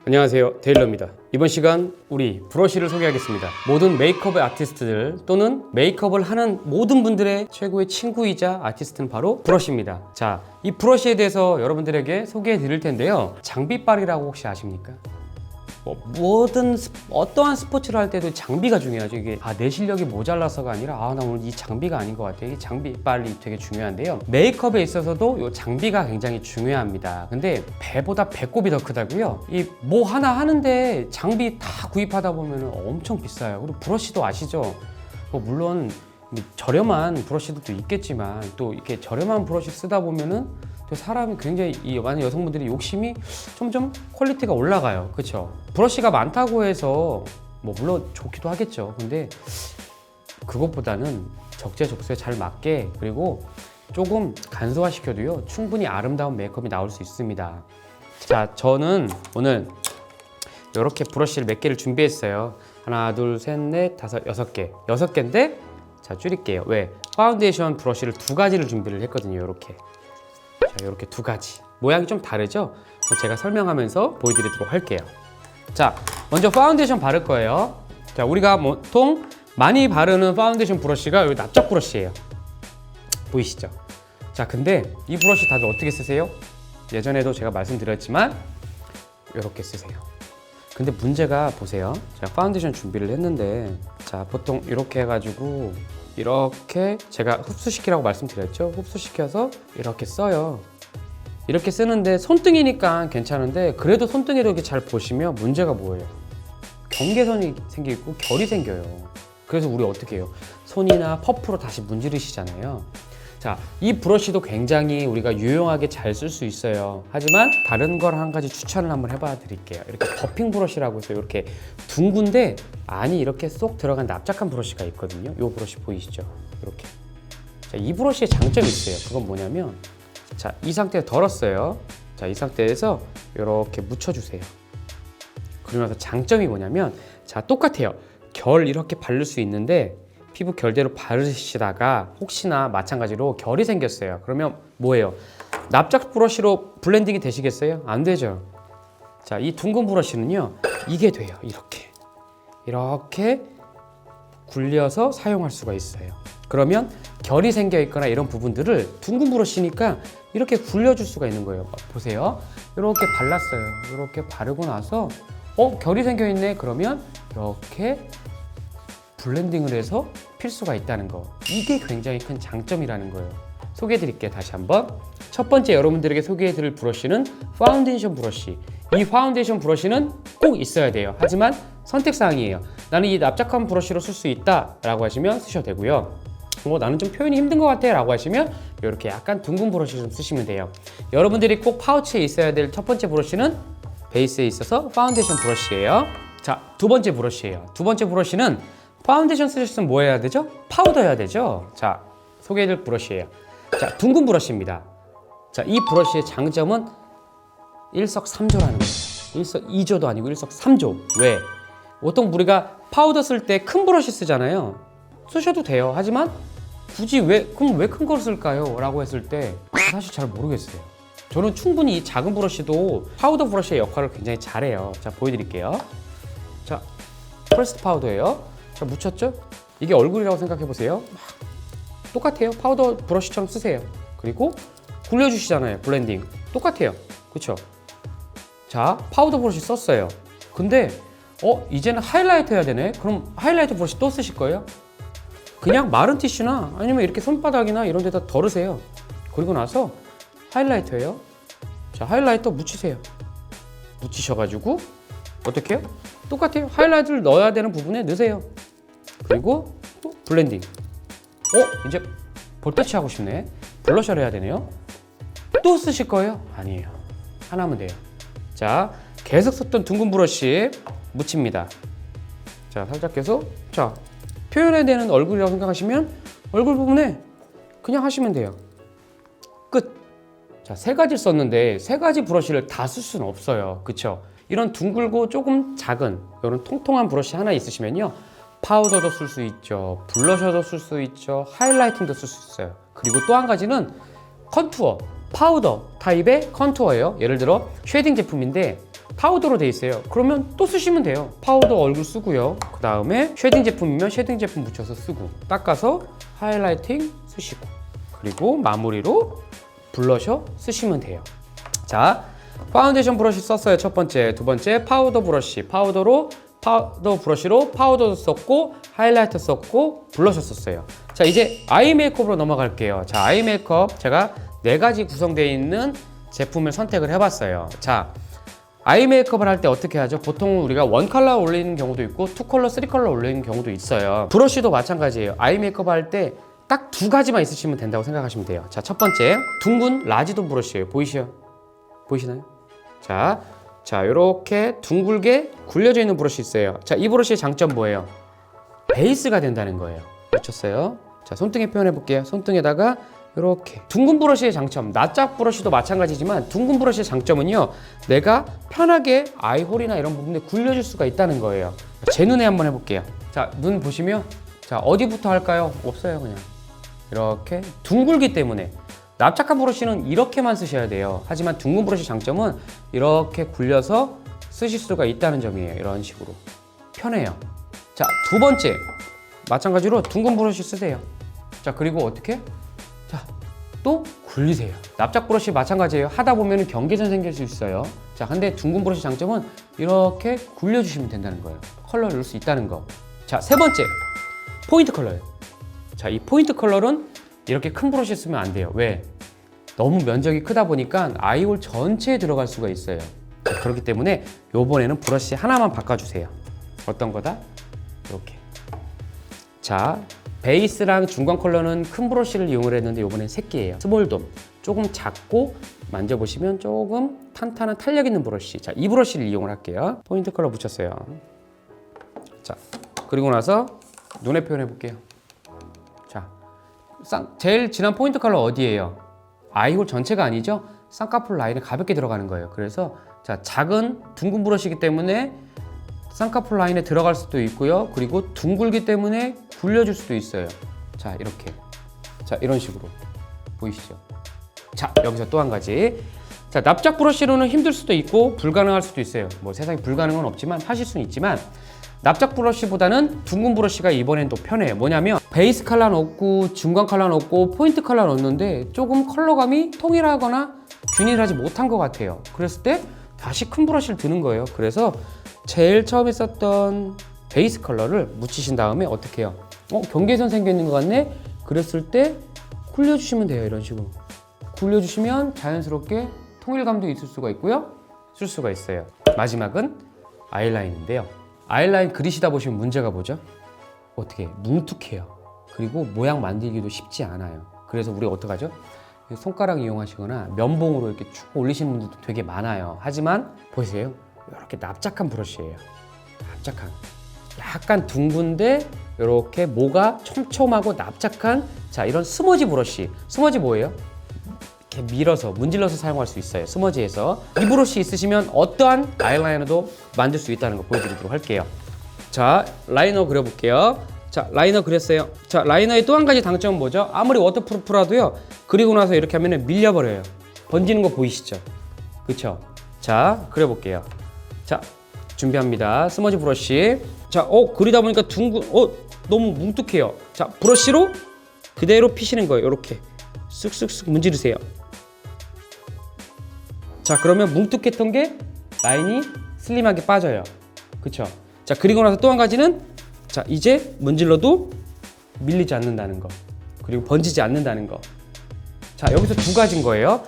안녕하세요, 데일러입니다. 이번 시간 우리 브러쉬를 소개하겠습니다. 모든 메이크업 아티스트들 또는 메이크업을 하는 모든 분들의 최고의 친구이자 아티스트는 바로 브러쉬입니다. 자, 이 브러쉬에 대해서 여러분들에게 소개해 드릴 텐데요. 장비빨이라고 혹시 아십니까? 어떠한 스포츠를 할 때도 장비가 중요하죠. 이게 내 실력이 모자라서가 아니라 나 오늘 이 장비가 아닌 것 같아요. 이 장비빨이 되게 중요한데요. 메이크업에 있어서도 이 장비가 굉장히 중요합니다. 근데 배보다 배꼽이 더 크다고요. 이 뭐 하나 하는데 장비 다 구입하다 보면 엄청 비싸요. 그리고 브러쉬도 아시죠? 물론 저렴한 브러쉬들도 있겠지만 또 이렇게 저렴한 브러쉬 쓰다 보면은 또 사람이 굉장히 많은 여성분들이 욕심이 점점 퀄리티가 올라가요. 그렇죠? 브러쉬가 많다고 해서 물론 좋기도 하겠죠. 근데 그것보다는 적재적소에 잘 맞게 그리고 조금 간소화시켜도요 충분히 아름다운 메이크업이 나올 수 있습니다. 자, 저는 오늘 이렇게 브러쉬를 몇 개를 준비했어요. 하나, 둘, 셋, 넷, 다섯, 여섯 개인데 자, 줄일게요. 왜? 파운데이션 브러쉬를 두 가지를 준비를 했거든요. 이렇게. 자, 이렇게 두 가지. 모양이 좀 다르죠? 제가 설명하면서 보여드리도록 할게요. 자, 먼저 파운데이션 바를 거예요. 자, 우리가 보통 많이 바르는 파운데이션 브러쉬가 이 납작 브러쉬예요. 보이시죠? 자, 근데 이 브러쉬 다들 어떻게 쓰세요? 예전에도 제가 말씀드렸지만 이렇게 쓰세요. 근데 문제가 보세요. 제가 파운데이션 준비를 했는데 자, 보통 이렇게 해가지고 이렇게 제가 흡수시키라고 말씀드렸죠? 흡수시켜서 이렇게 써요. 이렇게 쓰는데 손등이니까 괜찮은데 그래도 손등에도 이렇게 잘 보시면 문제가 뭐예요? 경계선이 생기고 결이 생겨요. 그래서 우리 어떻게 해요? 손이나 퍼프로 다시 문지르시잖아요. 자, 이 브러쉬도 굉장히 우리가 유용하게 잘 쓸 수 있어요. 하지만 다른 걸 한 가지 추천을 한번 해봐 드릴게요. 이렇게 버핑 브러쉬라고 해서 이렇게 둥근데 안이 이렇게 쏙 들어간 납작한 브러쉬가 있거든요. 이 브러쉬 보이시죠? 이렇게. 자, 이 브러쉬의 장점이 있어요. 그건 뭐냐면 자, 이 상태에 덜었어요. 자, 이 상태에서 이렇게 묻혀주세요. 그러면서 장점이 뭐냐면 자, 똑같아요. 결 이렇게 바를 수 있는데 피부 결대로 바르시다가 혹시나 마찬가지로 결이 생겼어요. 그러면 뭐예요? 납작 브러쉬로 블렌딩이 되시겠어요? 안 되죠. 자, 이 둥근 브러쉬는요 이게 돼요. 이렇게 굴려서 사용할 수가 있어요. 그러면 결이 생겨 있거나 이런 부분들을 둥근 브러쉬니까 이렇게 굴려줄 수가 있는 거예요. 보세요. 이렇게 발랐어요. 이렇게 바르고 나서 결이 생겨 있네. 그러면 이렇게 블렌딩을 해서 필 수가 있다는 거. 이게 굉장히 큰 장점이라는 거예요. 소개해 드릴게요. 다시 한번. 첫 번째 여러분들에게 소개해 드릴 브러쉬는 파운데이션 브러쉬. 이 파운데이션 브러쉬는 꼭 있어야 돼요. 하지만 선택사항이에요. 나는 이 납작한 브러쉬로 쓸 수 있다 라고 하시면 쓰셔도 되고요. 나는 좀 표현이 힘든 것 같아 라고 하시면 이렇게 약간 둥근 브러쉬 좀 쓰시면 돼요. 여러분들이 꼭 파우치에 있어야 될 첫 번째 브러쉬는 베이스에 있어서 파운데이션 브러쉬예요. 자, 두 번째 브러쉬예요. 두 번째 브러쉬는 파운데이션 쓰셨으면 뭐 해야 되죠? 파우더 해야 되죠? 자, 소개해드릴 브러쉬예요. 자, 둥근 브러쉬입니다. 자, 이 브러쉬의 장점은 일석삼조라는 거예요. 일석이조도 아니고 일석삼조. 왜? 보통 우리가 파우더 쓸 때 큰 브러쉬 쓰잖아요. 쓰셔도 돼요. 하지만 굳이 그럼 왜 큰 걸 쓸까요? 라고 했을 때 사실 잘 모르겠어요. 저는 충분히 이 작은 브러쉬도 파우더 브러쉬의 역할을 굉장히 잘해요. 자, 보여드릴게요. 자, 프레스드 파우더예요. 자, 묻혔죠? 이게 얼굴이라고 생각해 보세요. 똑같아요. 파우더 브러쉬처럼 쓰세요. 그리고 굴려주시잖아요. 블렌딩. 똑같아요. 그쵸? 자, 파우더 브러쉬 썼어요. 근데 이제는 하이라이트 해야 되네? 그럼 하이라이트 브러쉬 또 쓰실 거예요? 그냥 마른 티슈나 아니면 이렇게 손바닥이나 이런 데다 덜으세요. 그리고 나서 하이라이터예요. 자, 하이라이터 묻히세요. 묻히셔가지고 어떻게 해요? 똑같아요. 하이라이트를 넣어야 되는 부분에 넣으세요. 그리고 또 블렌딩. 이제 볼터치 하고 싶네. 블러셔를 해야 되네요. 또 쓰실 거예요? 아니에요. 하나면 돼요. 자, 계속 썼던 둥근 브러쉬 묻힙니다. 자, 살짝 계속. 자, 표현해야 되는 얼굴이라고 생각하시면 얼굴 부분에 그냥 하시면 돼요. 끝. 자, 세 가지를 썼는데 세 가지 브러쉬를 다 쓸 수는 없어요. 그쵸? 이런 둥글고 조금 작은 이런 통통한 브러쉬 하나 있으시면요 파우더도 쓸 수 있죠, 블러셔도 쓸 수 있죠, 하이라이팅도 쓸 수 있어요. 그리고 또 한 가지는 컨투어, 파우더 타입의 컨투어예요. 예를 들어 쉐딩 제품인데 파우더로 돼 있어요. 그러면 또 쓰시면 돼요. 파우더 얼굴 쓰고요. 그 다음에 쉐딩 제품이면 쉐딩 제품 묻혀서 쓰고, 닦아서 하이라이팅 쓰시고, 그리고 마무리로 블러셔 쓰시면 돼요. 자, 파운데이션 브러쉬 썼어요. 첫 번째. 두 번째, 파우더 브러쉬. 파우더 브러쉬로 파우더도 썼고, 하이라이터 썼고, 블러셔 썼어요. 자, 이제 아이 메이크업으로 넘어갈게요. 자, 아이 메이크업 제가 4가지 구성되어 있는 제품을 선택을 해봤어요. 자, 아이 메이크업을 할 때 어떻게 하죠? 보통 우리가 원 컬러 올리는 경우도 있고, 투 컬러, 쓰리 컬러 올리는 경우도 있어요. 브러쉬도 마찬가지예요. 아이 메이크업 할 때 딱 2가지만 있으시면 된다고 생각하시면 돼요. 자, 첫 번째, 둥근 라지도 브러쉬예요. 보이시나요? 자, 이렇게 둥글게 굴려져 있는 브러쉬 있어요. 자, 이 브러쉬의 장점 뭐예요? 베이스가 된다는 거예요. 놓쳤어요? 자, 손등에 표현해 볼게요. 손등에다가 이렇게 둥근 브러쉬의 장점, 납작 브러쉬도 마찬가지지만 둥근 브러쉬의 장점은요, 내가 편하게 아이홀이나 이런 부분에 굴려줄 수가 있다는 거예요. 제 눈에 한번 해볼게요. 자, 눈 보시면, 자, 어디부터 할까요? 없어요. 그냥 이렇게 둥글기 때문에. 납작한 브러쉬는 이렇게만 쓰셔야 돼요. 하지만 둥근 브러쉬 장점은 이렇게 굴려서 쓰실 수가 있다는 점이에요. 이런 식으로 편해요. 자, 두 번째, 마찬가지로 둥근 브러쉬 쓰세요. 자, 그리고 어떻게? 자, 또 굴리세요. 납작 브러쉬 마찬가지예요. 하다 보면 경계선 생길 수 있어요. 자, 근데 둥근 브러쉬 장점은 이렇게 굴려주시면 된다는 거예요. 컬러를 넣을 수 있다는 거. 자, 세 번째, 포인트 컬러예요. 자, 이 포인트 컬러는 이렇게 큰 브러쉬 쓰면 안 돼요. 왜? 너무 면적이 크다 보니까 아이홀 전체에 들어갈 수가 있어요. 그렇기 때문에 요번에는 브러쉬 하나만 바꿔주세요. 어떤 거다? 이렇게. 자, 베이스랑 중간 컬러는 큰 브러쉬를 이용을 했는데 요번엔 새끼예요. 스몰돔. 조금 작고 만져보시면 조금 탄탄한 탄력 있는 브러쉬. 자, 이 브러쉬를 이용을 할게요. 포인트 컬러 붙였어요. 자, 그리고 나서 눈에 표현해 볼게요. 자, 제일 진한 포인트 컬러 어디예요? 아이홀 전체가 아니죠? 쌍꺼풀 라인에 가볍게 들어가는 거예요. 그래서 자, 작은 둥근 브러쉬이기 때문에 쌍꺼풀 라인에 들어갈 수도 있고요. 그리고 둥글기 때문에 굴려줄 수도 있어요. 자, 이렇게. 자, 이런 식으로. 보이시죠? 자, 여기서 또 한 가지. 자, 납작 브러쉬로는 힘들 수도 있고 불가능할 수도 있어요. 뭐 세상에 불가능은 없지만 하실 수는 있지만, 납작 브러쉬보다는 둥근 브러쉬가 이번엔 또 편해요. 뭐냐면 베이스 컬러 넣고 중간 컬러 넣고 포인트 컬러 넣었는데 조금 컬러감이 통일하거나 균일하지 못한 것 같아요. 그랬을 때 다시 큰 브러쉬를 드는 거예요. 그래서 제일 처음에 썼던 베이스 컬러를 묻히신 다음에 어떻게 해요? 경계선 생겨 있는 것 같네? 그랬을 때 굴려주시면 돼요. 이런 식으로 굴려주시면 자연스럽게 통일감도 있을 수가 있고요, 쓸 수가 있어요. 마지막은 아이라인인데요. 아이라인 그리시다 보시면 문제가 뭐죠? 어떻게 뭉툭해요. 그리고 모양 만들기도 쉽지 않아요. 그래서 우리가 어떡하죠? 손가락 이용하시거나 면봉으로 이렇게 쭉 올리시는 분들도 되게 많아요. 하지만 보세요, 이렇게 납작한 브러쉬예요. 납작한, 약간 둥근데 이렇게 모가 촘촘하고 납작한, 자, 이런 스머지 브러쉬. 스머지 뭐예요? 이렇게 밀어서 문질러서 사용할 수 있어요. 스머지에서. 이 브러쉬 있으시면 어떠한 아이라이너도 만들 수 있다는 거 보여드리도록 할게요. 자, 라이너 그려볼게요. 자, 라이너 그렸어요. 자, 라이너의 또 한 가지 장점은 뭐죠? 아무리 워터프루프라도요, 그리고 나서 이렇게 하면 밀려버려요. 번지는 거 보이시죠? 그쵸? 자, 그려볼게요. 자, 준비합니다. 스머지 브러쉬. 자, 그리다 보니까 너무 뭉툭해요. 자, 브러쉬로 그대로 피시는 거예요. 이렇게 쓱쓱쓱 문지르세요. 자, 그러면 뭉툭했던 게 라인이 슬림하게 빠져요. 그쵸? 자, 그리고 나서 또 한 가지는, 자, 이제 문질러도 밀리지 않는다는 거, 그리고 번지지 않는다는 거. 자, 여기서 2가지인 거예요.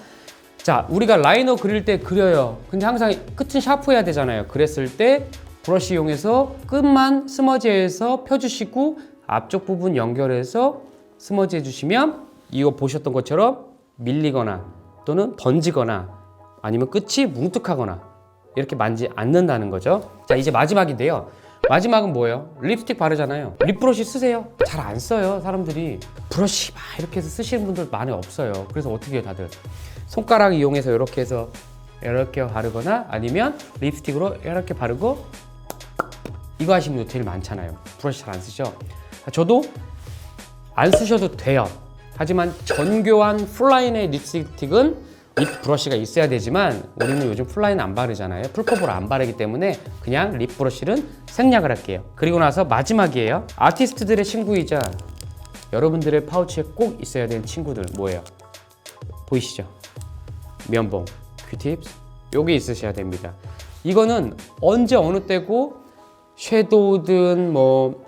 자, 우리가 라이너 그릴 때 그려요. 근데 항상 끝은 샤프해야 되잖아요. 그랬을 때 브러쉬 이용해서 끝만 스머지해서 펴주시고 앞쪽 부분 연결해서 스머지 해주시면 이거 보셨던 것처럼 밀리거나 또는 번지거나 아니면 끝이 뭉툭하거나 이렇게 만지 않는다는 거죠. 자, 이제 마지막인데요. 마지막은 뭐예요? 립스틱 바르잖아요. 립 브러쉬 쓰세요? 잘 안 써요. 사람들이 브러쉬 막 이렇게 해서 쓰시는 분들 많이 없어요. 그래서 어떻게 해요? 다들 손가락 이용해서 이렇게 해서 이렇게 바르거나 아니면 립스틱으로 이렇게 바르고 이거 하시는 분들 제일 많잖아요. 브러쉬 잘 안 쓰죠? 저도 안 쓰셔도 돼요. 하지만 정교한 풀라인의 립스틱은 립 브러쉬가 있어야 되지만 우리는 요즘 풀라인 안 바르잖아요. 풀커버를 안 바르기 때문에 그냥 립 브러쉬는 생략을 할게요. 그리고 나서 마지막이에요. 아티스트들의 친구이자 여러분들의 파우치에 꼭 있어야 되는 친구들 뭐예요? 보이시죠? 면봉, 큐팁스 요게 있으셔야 됩니다. 이거는 언제 어느 때고 섀도우든 뭐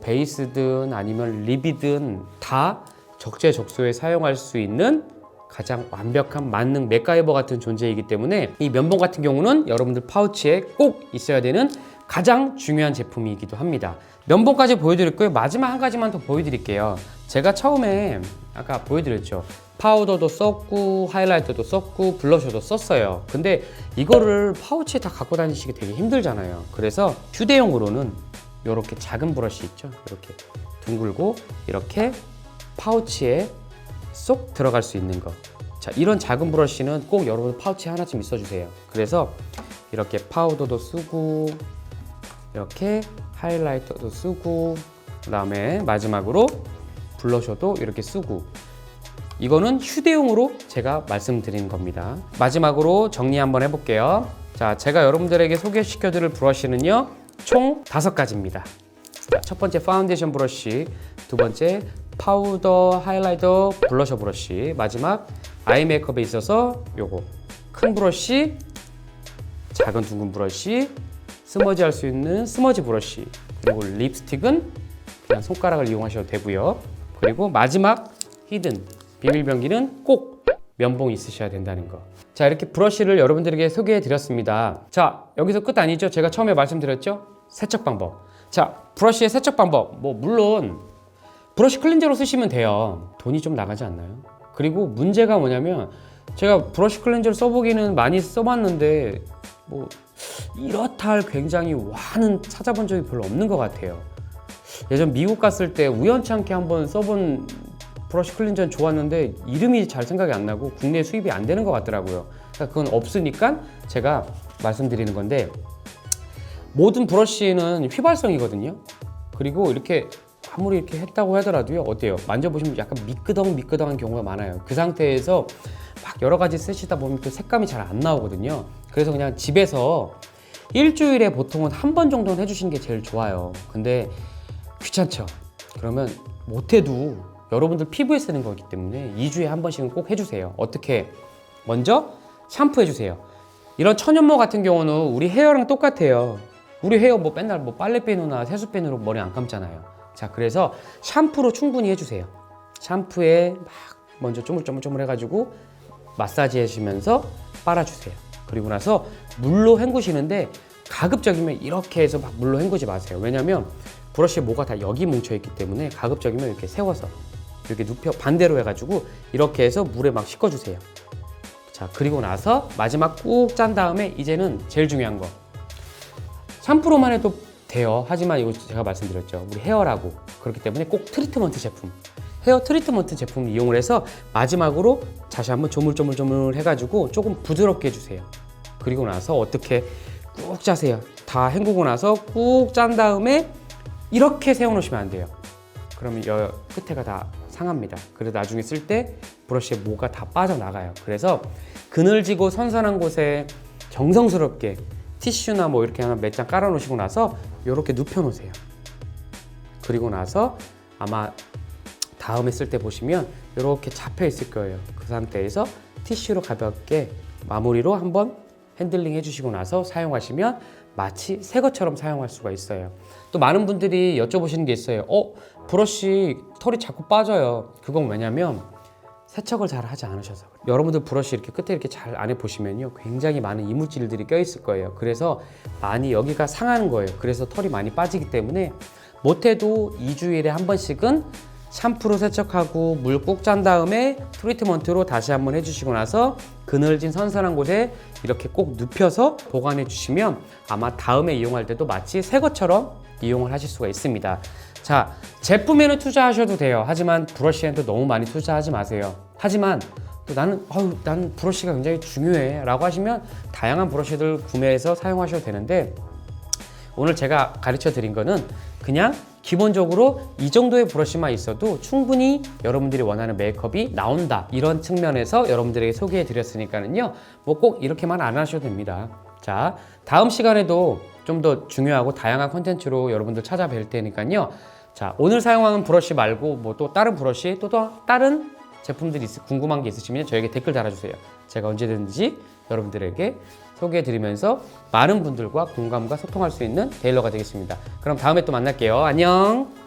베이스든 아니면 립이든 다 적재적소에 사용할 수 있는 가장 완벽한 만능 맥가이버 같은 존재이기 때문에 이 면봉 같은 경우는 여러분들 파우치에 꼭 있어야 되는 가장 중요한 제품이기도 합니다. 면봉까지 보여드렸고요. 마지막 한 가지만 더 보여드릴게요. 제가 처음에 아까 보여드렸죠. 파우더도 썼고 하이라이터도 썼고 블러셔도 썼어요. 근데 이거를 파우치에 다 갖고 다니시기 되게 힘들잖아요. 그래서 휴대용으로는 이렇게 작은 브러쉬 있죠. 이렇게 둥글고 이렇게 파우치에 쏙 들어갈 수 있는 거. 자, 이런 작은 브러쉬는 꼭 여러분 파우치에 하나쯤 있어주세요. 그래서 이렇게 파우더도 쓰고 이렇게 하이라이터도 쓰고 그 다음에 마지막으로 블러셔도 이렇게 쓰고 이거는 휴대용으로 제가 말씀드린 겁니다. 마지막으로 정리 한번 해볼게요. 자, 제가 여러분들에게 소개시켜 드릴 브러쉬는요 총 5가지입니다. 첫 번째 파운데이션 브러쉬, 두 번째 파우더, 하이라이터, 블러셔 브러쉬, 마지막 아이 메이크업에 있어서 요거 큰 브러쉬, 작은 둥근 브러쉬, 스머지 할 수 있는 스머지 브러쉬, 그리고 립스틱은 그냥 손가락을 이용하셔도 되고요. 그리고 마지막 히든 비밀 병기는 꼭 면봉이 있으셔야 된다는 거. 자, 이렇게 브러쉬를 여러분들에게 소개해 드렸습니다. 자, 여기서 끝 아니죠? 제가 처음에 말씀드렸죠? 세척 방법. 자, 브러쉬의 세척 방법. 물론 브러쉬 클렌저로 쓰시면 돼요. 돈이 좀 나가지 않나요? 그리고 문제가 뭐냐면 제가 브러쉬 클렌저를 써보기는 많이 써봤는데 이렇다 할 굉장히 와는 찾아본 적이 별로 없는 것 같아요. 예전 미국 갔을 때 우연찮게 한번 써본 브러쉬 클렌저는 좋았는데 이름이 잘 생각이 안 나고 국내에 수입이 안 되는 것 같더라고요. 그러니까 그건 없으니까 제가 말씀드리는 건데 모든 브러쉬는 휘발성이거든요. 그리고 이렇게 아무리 이렇게 했다고 하더라도요 어때요? 만져보시면 약간 미끄덩한 경우가 많아요. 그 상태에서 막 여러 가지 쓰시다 보면 또 색감이 잘 안 나오거든요. 그래서 그냥 집에서 일주일에 보통은 한 번 정도는 해주시는 게 제일 좋아요. 근데 귀찮죠? 그러면 못해도 여러분들 피부에 쓰는 거기 때문에 2주에 한 번씩은 꼭 해주세요. 어떻게? 먼저 샴푸 해주세요. 이런 천연모 같은 경우는 우리 헤어랑 똑같아요. 우리 헤어 맨날 빨래비누나 세수비누로 머리 안 감잖아요. 자, 그래서 샴푸로 충분히 해주세요. 샴푸에 막 먼저 쪼물쪼물 해가지고 마사지 해주시면서 빨아주세요. 그리고 나서 물로 헹구시는데 가급적이면 이렇게 해서 막 물로 헹구지 마세요. 왜냐면 브러쉬에 뭐가 다 여기 뭉쳐있기 때문에 가급적이면 이렇게 세워서 이렇게 눕혀 반대로 해가지고 이렇게 해서 물에 막 씻어주세요. 자, 그리고 나서 마지막 꾹 짠 다음에 이제는 제일 중요한 거 샴푸로만 해도 돼요. 하지만 이거 제가 말씀드렸죠. 우리 헤어라고. 그렇기 때문에 꼭 트리트먼트 제품, 헤어 트리트먼트 제품을 이용을 해서 마지막으로 다시 한번 조물조물 해가지고 조금 부드럽게 해주세요. 그리고 나서 어떻게 꾹 짜세요. 다 헹구고 나서 꾹 짠 다음에 이렇게 세워놓으시면 안 돼요. 그러면 여 끝에가 다 상합니다. 그래서 나중에 쓸 때 브러쉬에 뭐가 다 빠져나가요. 그래서 그늘지고 선선한 곳에 정성스럽게 티슈나 이렇게 하나 몇 장 깔아 놓으시고 나서 이렇게 눕혀 놓으세요. 그리고 나서 아마 다음에 쓸 때 보시면 이렇게 잡혀 있을 거예요. 그 상태에서 티슈로 가볍게 마무리로 한번 핸들링 해주시고 나서 사용하시면 마치 새 것처럼 사용할 수가 있어요. 또 많은 분들이 여쭤보시는 게 있어요. 브러쉬 털이 자꾸 빠져요. 그건 왜냐면 세척을 잘 하지 않으셔서 그래요. 여러분들 브러쉬 이렇게 끝에 이렇게 잘 안에 보시면요 굉장히 많은 이물질들이 껴 있을 거예요. 그래서 많이 여기가 상하는 거예요. 그래서 털이 많이 빠지기 때문에 못해도 2주일에 한 번씩은 샴푸로 세척하고 물 꾹 짠 다음에 트리트먼트로 다시 한번 해주시고 나서 그늘진 선선한 곳에 이렇게 꼭 눕혀서 보관해 주시면 아마 다음에 이용할 때도 마치 새 것처럼 이용을 하실 수가 있습니다. 자, 제품에는 투자하셔도 돼요. 하지만 브러쉬에는 너무 많이 투자하지 마세요. 하지만 또 나는 브러쉬가 굉장히 중요해 라고 하시면 다양한 브러쉬들 구매해서 사용하셔도 되는데 오늘 제가 가르쳐 드린 거는 그냥 기본적으로 이 정도의 브러쉬만 있어도 충분히 여러분들이 원하는 메이크업이 나온다, 이런 측면에서 여러분들에게 소개해 드렸으니까는요, 뭐 꼭 이렇게만 안 하셔도 됩니다. 자, 다음 시간에도 좀 더 중요하고 다양한 컨텐츠로 여러분들 찾아뵐 테니까요. 자, 오늘 사용하는 브러쉬 말고 뭐 또 다른 브러쉬, 또 다른 제품들이 궁금한 게 있으시면 저에게 댓글 달아주세요. 제가 언제든지 여러분들에게 소개해드리면서 많은 분들과 공감과 소통할 수 있는 테일러가 되겠습니다. 그럼 다음에 또 만날게요. 안녕.